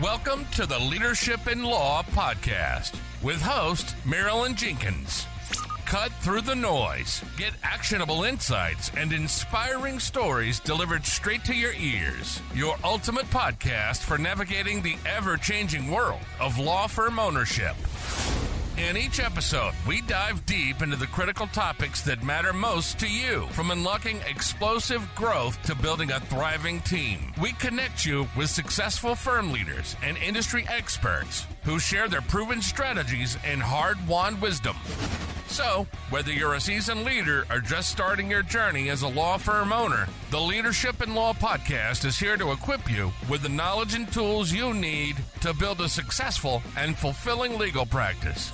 Welcome to the Leadership in Law podcast with host Marilyn Jenkins. Cut through the noise, get actionable insights and inspiring stories delivered straight to your ears. Your ultimate podcast for navigating the ever-changing world of law firm ownership. In each episode, we dive deep into the critical topics that matter most to you, from unlocking explosive growth to building a thriving team. We connect you with successful firm leaders and industry experts who share their proven strategies and hard-won wisdom. So, whether you're a seasoned leader or just starting your journey as a law firm owner, the Leadership in Law podcast is here to equip you with the knowledge and tools you need to build a successful and fulfilling legal practice.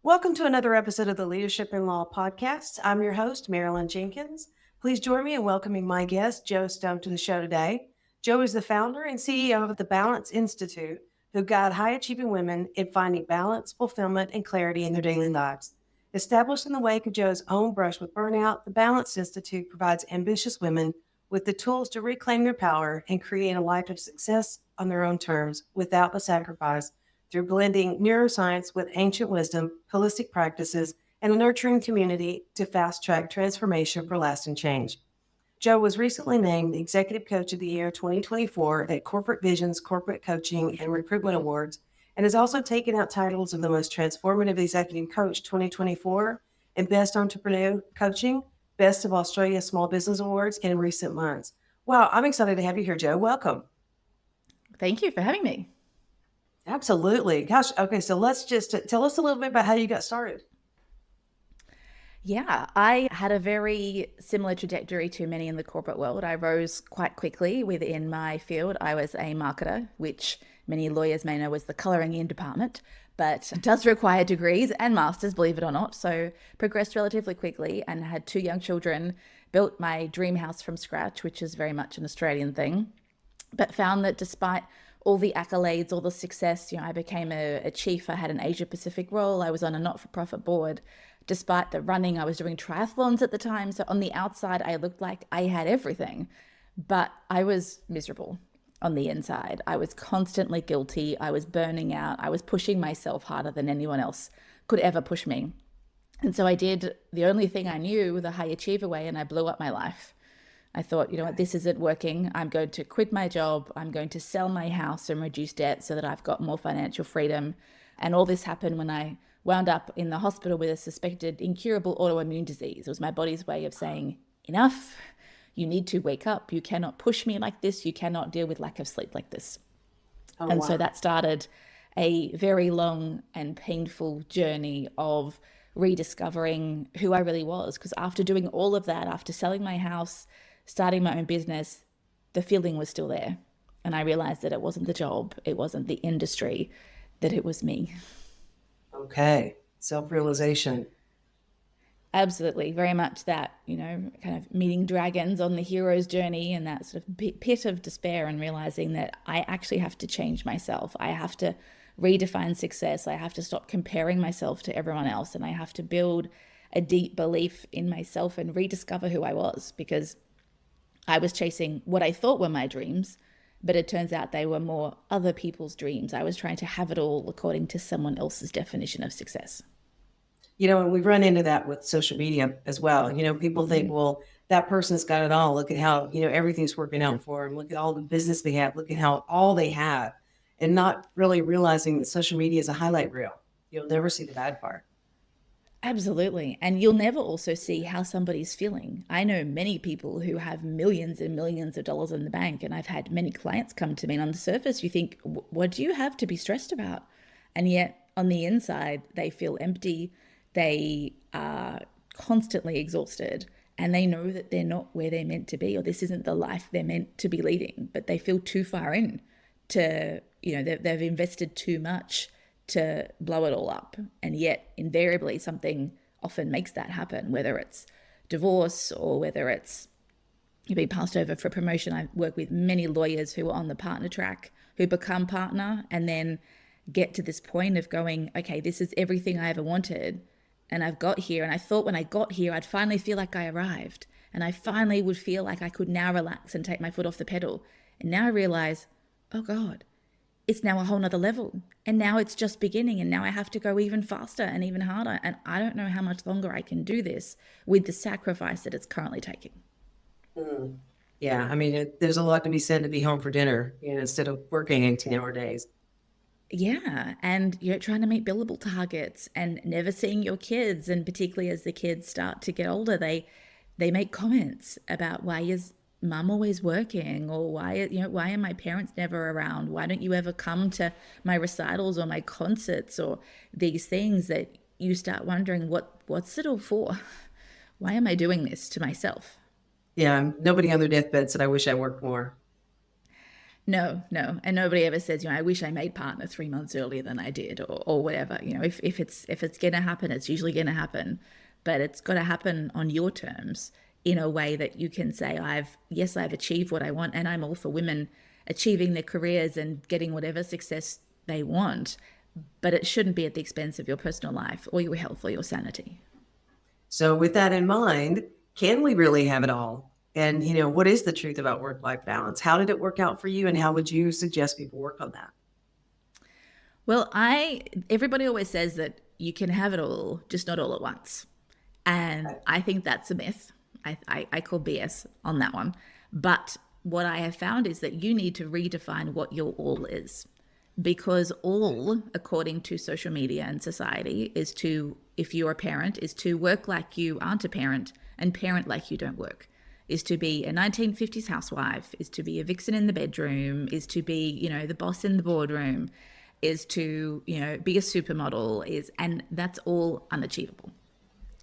Welcome to another episode of the Leadership in Law podcast. I'm your host, Marilyn Jenkins. Please join me in welcoming my guest, Joe Stone, to the show today. Joe is the founder and CEO of the Balance Institute, who guide high-achieving women in finding balance, fulfillment, and clarity in their daily lives. Established in the wake of Joe's own brush with burnout, the Balance Institute provides ambitious women with the tools to reclaim their power and create a life of success on their own terms without the sacrifice, through blending neuroscience with ancient wisdom, holistic practices, and a nurturing community to fast-track transformation for lasting change. Joe was recently named the Executive Coach of the Year 2024 at Corporate Vision's Corporate Coaching and Recruitment Awards, and has also taken out titles of the Most Transformative Executive Coach 2024 and Best Entrepreneur Coaching, Best of Australia Small Business Awards in recent months. Wow, I'm excited to have you here, Joe. Welcome. Thank you for having me. Absolutely. Gosh, okay, so let's just tell us a little bit about how you got started. Yeah, I had a very similar trajectory to many in the corporate world. I rose quite quickly within my field. I was a marketer, which many lawyers may know as the colouring in department, but does require degrees and masters, believe it or not. So progressed relatively quickly and had 2 young children, built my dream house from scratch, which is very much an Australian thing, but found that despite all the accolades, all the success, I became a chief. I had an Asia Pacific role. I was on a not-for-profit board. Despite the running, I was doing triathlons at the time. So on the outside, I looked like I had everything, but I was miserable on the inside. I was constantly guilty. I was burning out. I was pushing myself harder than anyone else could ever push me. And so I did the only thing I knew, the high achiever way, and I blew up my life. I thought, you know what, this isn't working. I'm going to quit my job. I'm going to sell my house and reduce debt so that I've got more financial freedom. And all this happened when I wound up in the hospital with a suspected incurable autoimmune disease. It was my body's way of saying, enough, you need to wake up. You cannot push me like this. You cannot deal with lack of sleep like this. So that started a very long and painful journey of rediscovering who I really was. Because after doing all of that, after selling my house, starting my own business, the feeling was still there. And I realized that it wasn't the job, it wasn't the industry, that it was me. Okay, self-realization. Absolutely, very much that, kind of meeting dragons on the hero's journey and that sort of pit of despair and realizing that I actually have to change myself. I have to redefine success. I have to stop comparing myself to everyone else, and I have to build a deep belief in myself and rediscover who I was, because I was chasing what I thought were my dreams, but it turns out they were more other people's dreams. I was trying to have it all according to someone else's definition of success. And we run into that with social media as well. People think, well, that person's got it all. Look at how, everything's working out for them. Look at all the business they have. Look at how all they have, and not really realizing that social media is a highlight reel. You'll never see the bad part. Absolutely. And you'll never also see how somebody's feeling. I know many people who have millions and millions of dollars in the bank, and I've had many clients come to me, and on the surface you think, what do you have to be stressed about? And yet on the inside, they feel empty. They are constantly exhausted, and they know that they're not where they're meant to be, or this isn't the life they're meant to be leading, but they feel too far in to, they've invested too much to blow it all up. And yet invariably something often makes that happen, whether it's divorce or whether it's you being passed over for promotion. I work with many lawyers who are on the partner track who become partner and then get to this point of going, okay, this is everything I ever wanted. And I've got here. And I thought when I got here, I'd finally feel like I arrived. And I finally would feel like I could now relax and take my foot off the pedal. And now I realize, oh God, it's now a whole nother level. And now it's just beginning. And now I have to go even faster and even harder. And I don't know how much longer I can do this with the sacrifice that it's currently taking. Yeah. I mean, there's a lot to be said to be home for dinner, instead of working 18-hour days. Yeah. And you're trying to meet billable targets and never seeing your kids. And particularly as the kids start to get older, they make comments about, why is mum always working? Or why are my parents never around? Why don't you ever come to my recitals or my concerts, or these things that you start wondering, what's it all for? Why am I doing this to myself? Yeah. Nobody on their deathbed said, I wish I worked more. No. And nobody ever says, I wish I made partner 3 months earlier than I did, or whatever. If it's going to happen, it's usually going to happen, but it's got to happen on your terms in a way that you can say, I've achieved what I want. And I'm all for women achieving their careers and getting whatever success they want, but it shouldn't be at the expense of your personal life or your health or your sanity. So with that in mind, can we really have it all? And, what is the truth about work-life balance? How did it work out for you? And how would you suggest people work on that? Well, everybody always says that you can have it all, just not all at once. And I think that's a myth. I call BS on that one. But what I have found is that you need to redefine what your all is. Because all, according to social media and society, is to, if you're a parent, is to work like you aren't a parent and parent like you don't work. Is to be a 1950s housewife, is to be a vixen in the bedroom, is to be, the boss in the boardroom, is to, be a supermodel, and that's all unachievable.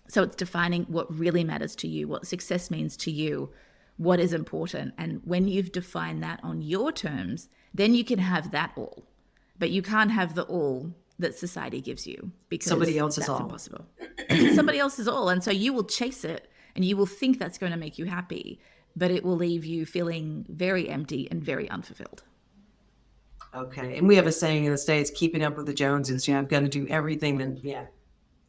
So it's defining what really matters to you, what success means to you, what is important. And when you've defined that on your terms, then you can have that all. But you can't have the all that society gives you, because somebody else is that's all. Impossible. Somebody else is all. And so you will chase it and you will think that's going to make you happy, but it will leave you feeling very empty and very unfulfilled. Okay. And we have a saying in the States, keeping up with the Joneses. I've got to do everything. And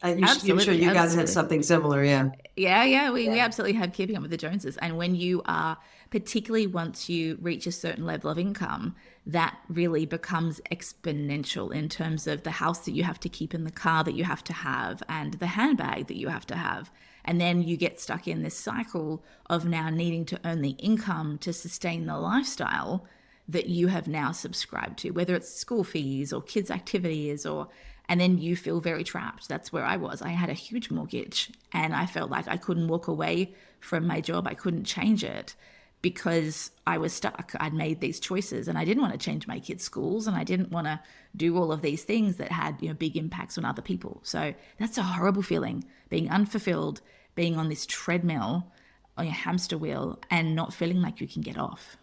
I'm sure you guys have something similar. Yeah. Yeah. We absolutely have keeping up with the Joneses. And when you are, particularly once you reach a certain level of income, that really becomes exponential in terms of the house that you have to keep and the car that you have to have and the handbag that you have to have. And then you get stuck in this cycle of now needing to earn the income to sustain the lifestyle that you have now subscribed to, whether it's school fees or kids' activities, and then you feel very trapped. That's where I was. I had a huge mortgage and I felt like I couldn't walk away from my job. I couldn't change it because I was stuck. I'd made these choices and I didn't want to change my kids' schools and I didn't want to do all of these things that had, big impacts on other people. So that's a horrible feeling, being unfulfilled, being on this treadmill, on your hamster wheel, and not feeling like you can get off.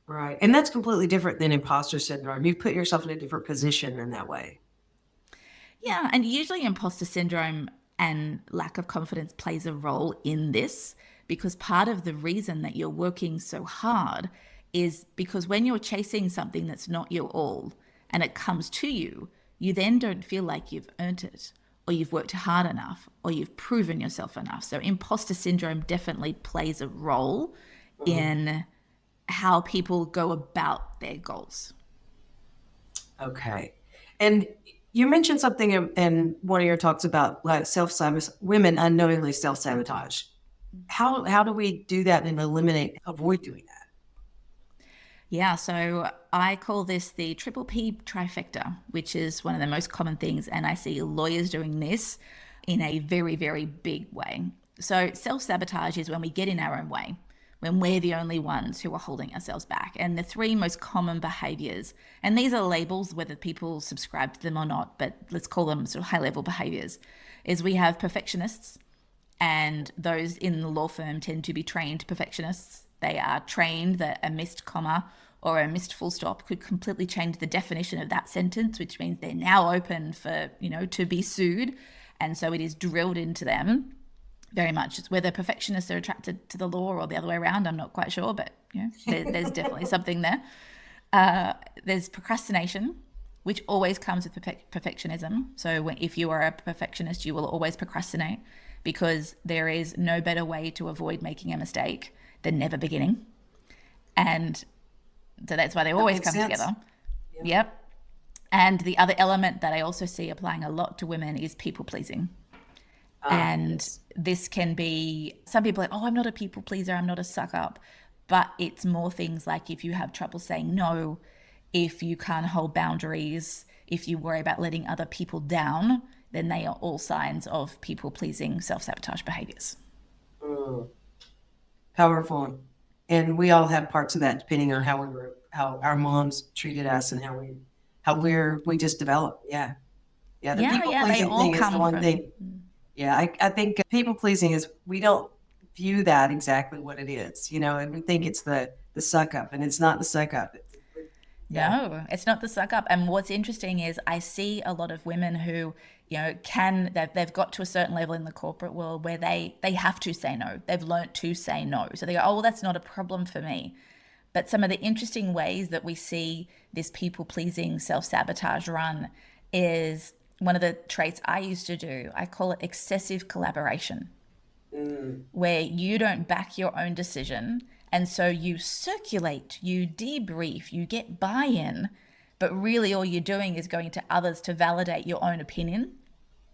Right. And that's completely different than imposter syndrome. You put yourself in a different position in that way. Yeah. And usually imposter syndrome and lack of confidence plays a role in this, because part of the reason that you're working so hard is because when you're chasing something that's not your all and it comes to you, you then don't feel like you've earned it, or you've worked hard enough, or you've proven yourself enough. So imposter syndrome definitely plays a role in how people go about their goals. Okay. And you mentioned something in one of your talks about like women unknowingly self-sabotage. How do we do that and avoid doing that? Yeah, so I call this the triple P trifecta, which is one of the most common things. And I see lawyers doing this in a very, very big way. So self-sabotage is when we get in our own way, when we're the only ones who are holding ourselves back. And the three most common behaviors, and these are labels, whether people subscribe to them or not, but let's call them sort of high-level behaviors, is we have perfectionists, and those in the law firm tend to be trained perfectionists. They are trained that a missed comma or a missed full stop could completely change the definition of that sentence, which means they're now open for, to be sued. And so it is drilled into them very much. It's whether perfectionists are attracted to the law or the other way around, I'm not quite sure, but there's definitely something there. There's procrastination, which always comes with perfectionism. So if you are a perfectionist, you will always procrastinate, because there is no better way to avoid making a mistake than never beginning. And so that's why they always come together. Yep. And the other element that I also see applying a lot to women is people pleasing. And this can be, some people are like, oh, I'm not a people pleaser, I'm not a suck up. But it's more things like if you have trouble saying no, if you can't hold boundaries, if you worry about letting other people down, then they are all signs of people pleasing, self-sabotage behaviors. Powerful. And we all have parts of that depending on how our moms treated us and how we just develop. Yeah. The people pleasing thing is the one thing. Yeah, I think people pleasing is, we don't view that exactly what it is, and we think it's the suck up, and it's not the suck up. No, it's not the suck up. And what's interesting is I see a lot of women who, they've got to a certain level in the corporate world where they have to say no. They've learnt to say no. So they go, oh, well, that's not a problem for me. But some of the interesting ways that we see this people pleasing self-sabotage run is one of the traits I used to do. I call it excessive collaboration, where you don't back your own decision. And so you circulate, you debrief, you get buy-in, but really all you're doing is going to others to validate your own opinion.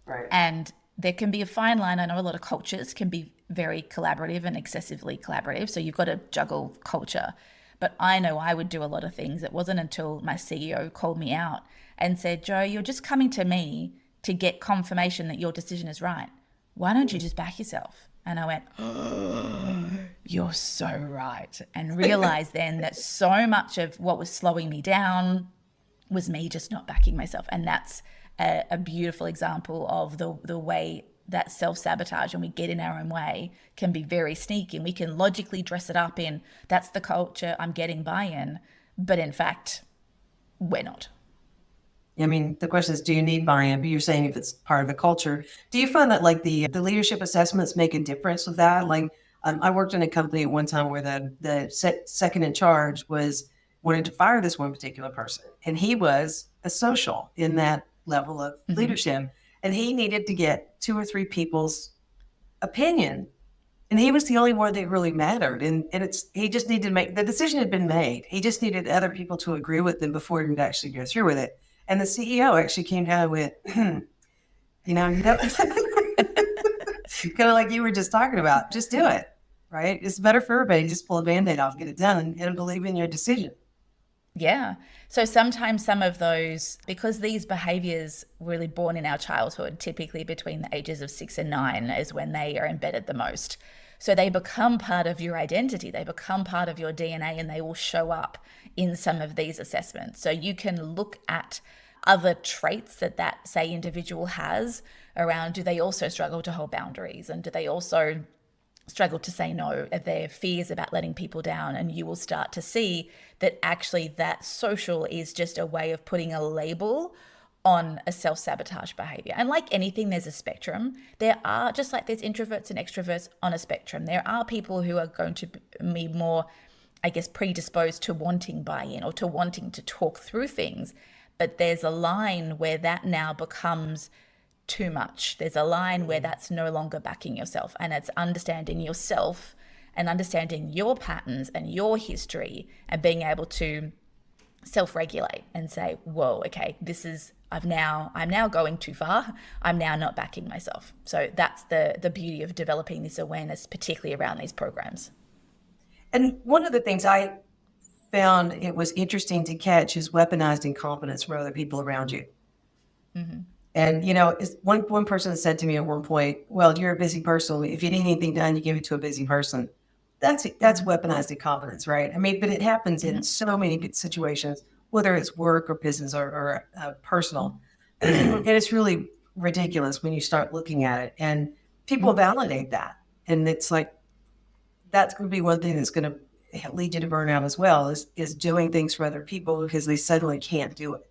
Right. And there can be a fine line. I know a lot of cultures can be very collaborative and excessively collaborative. So you've got to juggle culture. But I know I would do a lot of things. It wasn't until my CEO called me out and said, Jo, you're just coming to me to get confirmation that your decision is right. Why don't you just back yourself? And I went, oh, you're so right. And realized then that so much of what was slowing me down was me just not backing myself. And that's a beautiful example of the way that self-sabotage, and we get in our own way, can be very sneaky. And we can logically dress it up in, that's the culture, I'm getting buy-in. But in fact, we're not. I mean, the question is, do you need buy-in? But you're saying if it's part of the culture. Do you find that like the leadership assessments make a difference with that? Like I worked in a company at one time where the second in charge wanted to fire this one particular person. And he was a social in that level of leadership. And he needed to get 2 or 3 people's opinion. And he was the only one that really mattered. And he just needed to make, the decision had been made. He just needed other people to agree with him before he would actually go through with it. And the CEO actually came down with, kind of like you were just talking about, just do it, right? It's better for everybody. Just pull a Band-Aid off, get it done, and believe in your decision. Yeah. So sometimes some of those, because these behaviors were really born in our childhood, typically between the ages of 6 and 9 is when they are embedded the most. So they become part of your identity. They become part of your DNA, and they will show up in some of these assessments. So you can look at other traits that say individual has around, do they also struggle to hold boundaries, and do they also struggle to say no? Are there fears about letting people down? And you will start to see that actually that social is just a way of putting a label on a self-sabotage behavior. And like anything, there's a spectrum. There are, just like there's introverts and extroverts on a spectrum, there are people who are going to be more, I guess, predisposed to wanting buy-in or to wanting to talk through things. But there's a line where that now becomes too much. There's a line where that's no longer backing yourself, and it's understanding yourself and understanding your patterns and your history, and being able to self-regulate and say, whoa, okay, I'm now going too far. I'm now not backing myself. So that's the beauty of developing this awareness, particularly around these programs. And one of the things I found it was interesting to catch is weaponized incompetence from other people around you. Mm-hmm. And, one person said to me at one point, well, you're a busy person. If you need anything done, you give it to a busy person. That's weaponized incompetence, right? I mean, but it happens in so many situations, whether it's work or business or personal. And it's really ridiculous when you start looking at it. And people validate that. And it's like, that's going to be one thing that's going to lead you to burnout as well, is doing things for other people because they suddenly can't do it.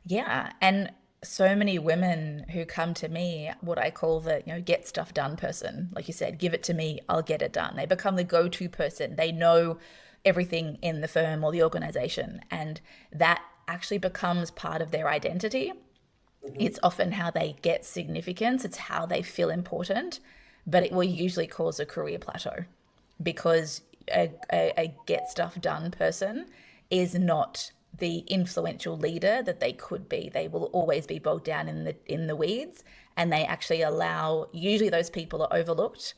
Yeah. And so many women who come to me, what I call the, get stuff done person. Like you said, give it to me, I'll get it done. They become the go-to person. They know everything in the firm or the organization. And that actually becomes part of their identity. It's often how they get significance. It's how they feel important, but it will usually cause a career plateau because a get stuff done person is not the influential leader that they could be. They will always be bogged down in the weeds, and they actually allow, usually those people are overlooked.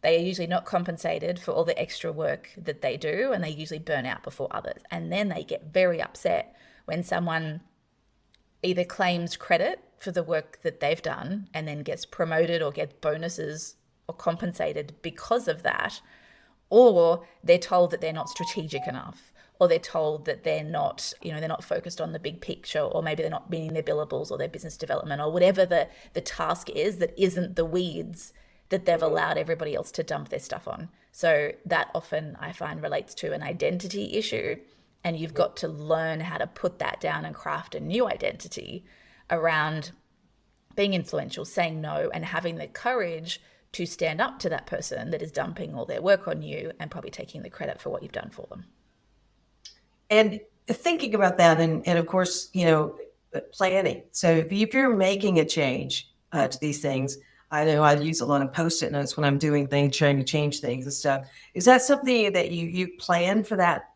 They are usually not compensated for all the extra work that they do, and they usually burn out before others. And then they get very upset when someone either claims credit for the work that they've done and then gets promoted or gets bonuses or compensated because of that, or they're told that they're not strategic enough, or they're told that they're not focused on the big picture, or maybe they're not meeting their billables or their business development or whatever the task is that isn't the weeds that they've allowed everybody else to dump their stuff on. So that often I find relates to an identity issue, and you've got to learn how to put that down and craft a new identity around being influential, saying no, and having the courage to stand up to that person that is dumping all their work on you and probably taking the credit for what you've done for them. And thinking about that, and of course, planning. So if you're making a change to these things, I know I use a lot of Post-it notes when I'm doing things, trying to change things and stuff. Is that something that you plan for that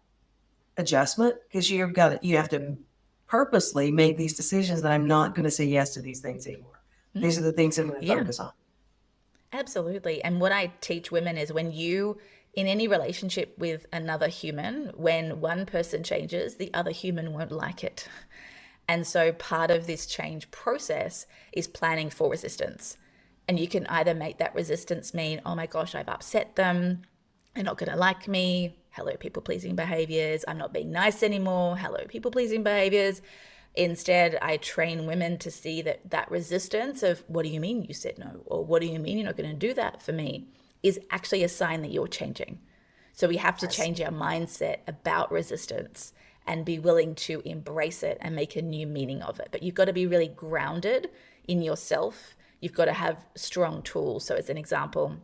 adjustment? Because you have to purposely make these decisions that I'm not going to say yes to these things anymore. These are the things I'm going to focus on. Absolutely. And what I teach women is when you, in any relationship with another human, when one person changes, the other human won't like it. And so part of this change process is planning for resistance. And you can either make that resistance mean, oh my gosh, I've upset them. They're not going to like me. Hello, people-pleasing behaviors. I'm not being nice anymore. Hello, people-pleasing behaviors. Instead, I train women to see that resistance of, what do you mean you said no? Or what do you mean you're not going to do that for me? Is actually a sign that you're changing. So we have to change our mindset about resistance and be willing to embrace it and make a new meaning of it. But you've got to be really grounded in yourself. You've got to have strong tools. So as an example,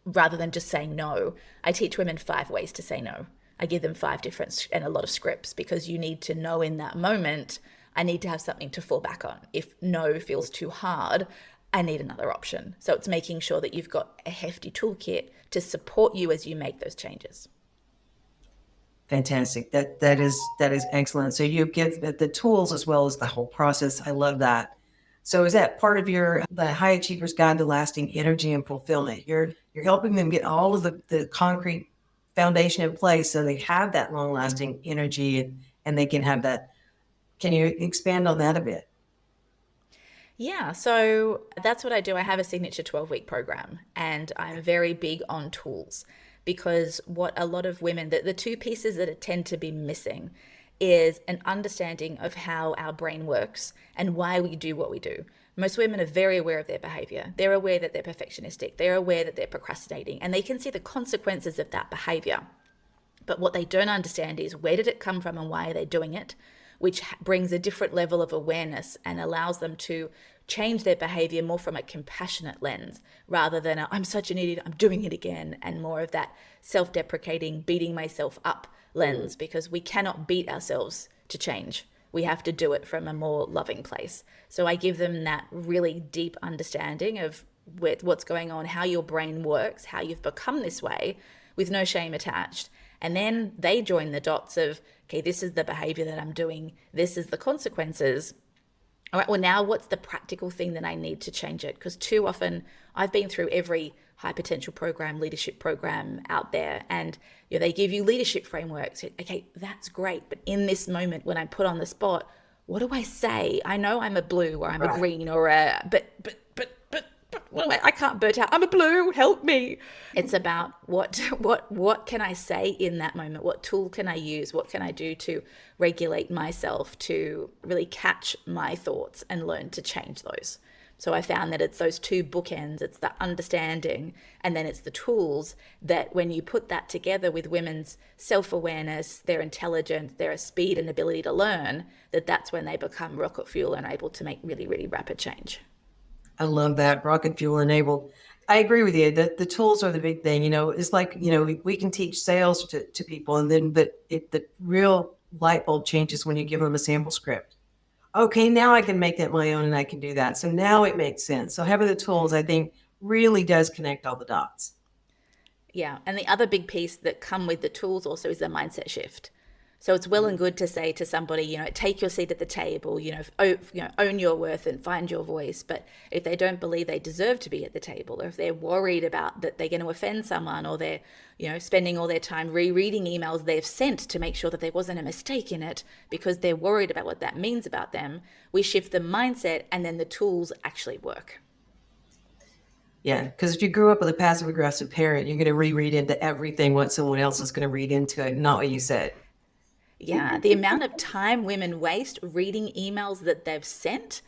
rather than just saying no, I teach women 5 ways to say no. I give them 5 different and a lot of scripts, because you need to know in that moment, I need to have something to fall back on. If no feels too hard, I need another option. So it's making sure that you've got a hefty toolkit to support you as you make those changes. Fantastic. That is excellent. So you give the tools as well as the whole process. I love that. So is that part of the High Achievers Guide to Lasting Energy and Fulfillment? You're helping them get all of the concrete foundation in place so they have that long-lasting energy and they can have that. Can you expand on that a bit? Yeah, so that's what I do. I have a signature 12-week program, and I'm very big on tools, because what a lot of women, the 2 pieces that tend to be missing is an understanding of how our brain works and why we do what we do. Most women are very aware of their behavior. They're aware that they're perfectionistic. They're aware that they're procrastinating, and they can see the consequences of that behavior. But what they don't understand is, where did it come from and why are they doing it? Which brings a different level of awareness and allows them to change their behavior more from a compassionate lens, rather than I'm such an idiot, I'm doing it again, and more of that self-deprecating, beating myself up lens, because we cannot beat ourselves to change. We have to do it from a more loving place. So I give them that really deep understanding of what's going on, how your brain works, how you've become this way, with no shame attached. And then they join the dots of, okay, this is the behavior that I'm doing. This is the consequences. All right, well, now what's the practical thing that I need to change it? Because too often I've been through every high potential program, leadership program out there, and they give you leadership frameworks. Okay, that's great. But in this moment, when I'm put on the spot, what do I say? I know I'm a blue or I'm a green or but I can't burst out. I'm a blue, help me. It's about what can I say in that moment? What tool can I use? What can I do to regulate myself, to really catch my thoughts and learn to change those? So I found that it's those 2 bookends. It's the understanding, and then it's the tools that when you put that together with women's self-awareness, their intelligence, their speed and ability to learn, that's when they become rocket fuel and able to make really, really rapid change. I love that. Rocket fuel enabled. I agree with you. The tools are the big thing. It's like, we can teach sales to people, and then, but the real light bulb changes when you give them a sample script. Okay, now I can make that my own and I can do that. So now it makes sense. So having the tools, I think, really does connect all the dots. Yeah. And the other big piece that come with the tools also is the mindset shift. So it's well and good to say to somebody, take your seat at the table, own your worth and find your voice. But if they don't believe they deserve to be at the table, or if they're worried about that they're going to offend someone, or they're, spending all their time rereading emails they've sent to make sure that there wasn't a mistake in it because they're worried about what that means about them, we shift the mindset and then the tools actually work. Yeah, because if you grew up with a passive aggressive parent, you're going to reread into everything what someone else is going to read into it, not what you said. Yeah, the amount of time women waste reading emails that they've sent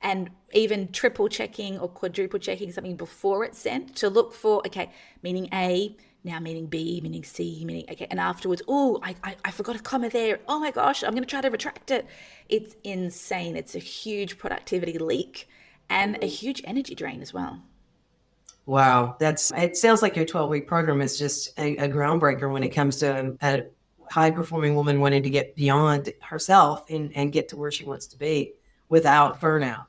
and even triple checking or quadruple checking something before it's sent to look for, okay, meaning A, now meaning B, meaning C, meaning, okay, and afterwards, oh, I forgot a comma there. Oh my gosh, I'm going to try to retract it. It's insane. It's a huge productivity leak and a huge energy drain as well. Wow, it sounds like your 12-week program is just a groundbreaker when it comes to a high-performing woman wanting to get beyond herself and get to where she wants to be without burnout.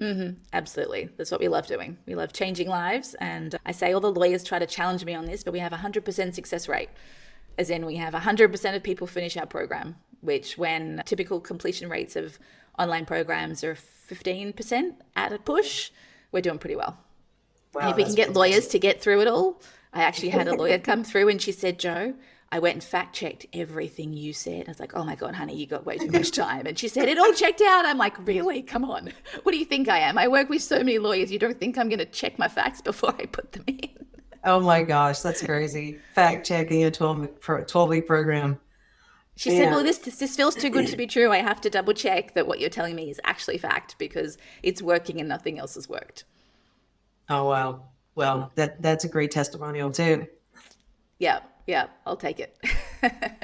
Mm-hmm. Absolutely. That's what we love doing. We love changing lives. And I say all the lawyers try to challenge me on this, but we have 100% success rate. As in we have 100% of people finish our program, which when typical completion rates of online programs are 15% at a push, we're doing pretty well. Wow, and if we can get lawyers to get through it all, I actually had a lawyer come through and she said, "Jo, I went and fact checked everything you said." I was like, "Oh my God, honey, you got way too much time." And she said, "It all checked out." I'm like, "Really? Come on. What do you think I am? I work with so many lawyers. You don't think I'm going to check my facts before I put them in?" Oh my gosh, that's crazy. Fact checking a 12-week program. She said, "Well, this feels too good to be true. I have to double check that what you're telling me is actually fact because it's working and nothing else has worked." Oh, wow. Well, that's a great testimonial too. Yeah, I'll take it.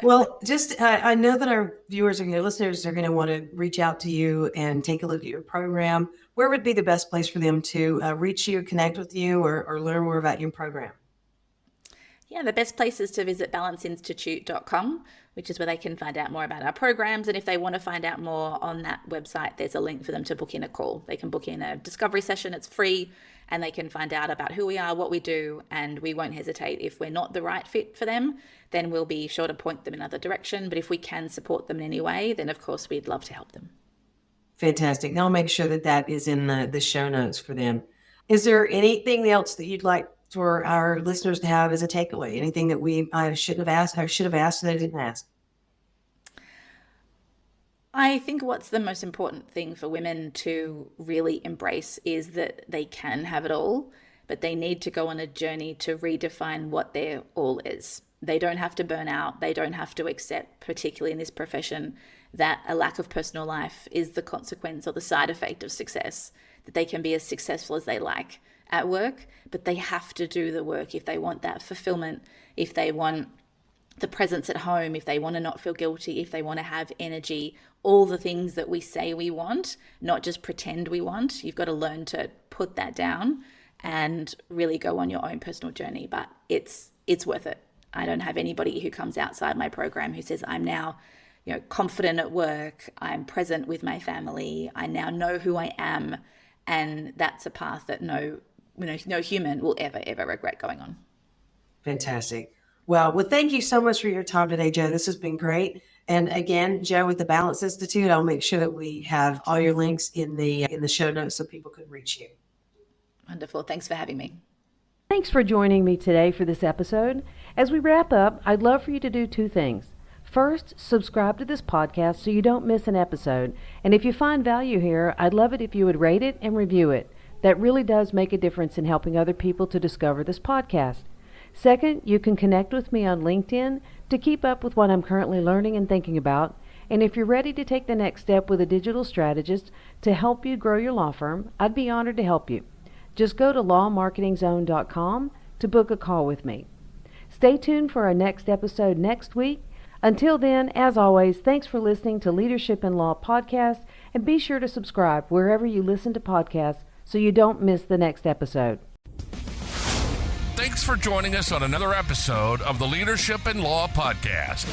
Well, I know that our viewers and your listeners are going to want to reach out to you and take a look at your program. Where would be the best place for them to reach you, connect with you, or learn more about your program? Yeah, the best place is to visit balanceinstitute.com, which is where they can find out more about our programs. And if they want to find out more on that website, there's a link for them to book in a call. They can book in a discovery session. It's free. And they can find out about who we are, what we do, and we won't hesitate. If we're not the right fit for them, then we'll be sure to point them in another direction. But if we can support them in any way, then of course we'd love to help them. Fantastic. Now I'll make sure that is in the show notes for them. Is there anything else that you'd like for our listeners to have as a takeaway? Anything that I should have asked that I didn't ask? I think what's the most important thing for women to really embrace is that they can have it all, but they need to go on a journey to redefine what their all is. They don't have to burn out. They don't have to accept, particularly in this profession, that a lack of personal life is the consequence or the side effect of success, that they can be as successful as they like at work, but they have to do the work if they want that fulfillment, if they want the presence at home, if they want to not feel guilty, if they want to have energy, all the things that we say we want, not just pretend we want. You've got to learn to put that down and really go on your own personal journey. But it's worth it. I don't have anybody who comes outside my program who says, "I'm now, confident at work. I'm present with my family. I now know who I am." And that's a path that no human will ever regret going on. Fantastic. Well, thank you so much for your time today, Jo. This has been great. And again, Jo with the Balance Institute, I'll make sure that we have all your links in the show notes so people can reach you. Wonderful. Thanks for having me. Thanks for joining me today for this episode. As we wrap up, I'd love for you to do two things. First, subscribe to this podcast so you don't miss an episode. And if you find value here, I'd love it if you would rate it and review it. That really does make a difference in helping other people to discover this podcast. Second, you can connect with me on LinkedIn to keep up with what I'm currently learning and thinking about. And if you're ready to take the next step with a digital strategist to help you grow your law firm, I'd be honored to help you. Just go to lawmarketingzone.com to book a call with me. Stay tuned for our next episode next week. Until then, as always, thanks for listening to Leadership in Law Podcast, and be sure to subscribe wherever you listen to podcasts so you don't miss the next episode. Thanks for joining us on another episode of the Leadership in Law Podcast.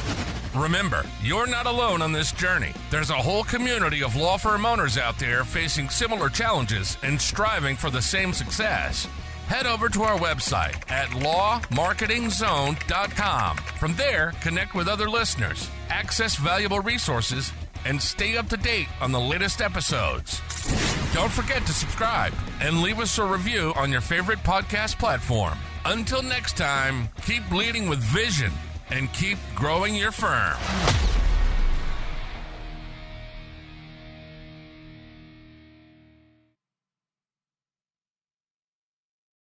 Remember, you're not alone on this journey. There's a whole community of law firm owners out there facing similar challenges and striving for the same success. Head over to our website at lawmarketingzone.com. From there, connect with other listeners, access valuable resources, and stay up to date on the latest episodes. Don't forget to subscribe and leave us a review on your favorite podcast platform. Until next time, keep leading with vision and keep growing your firm.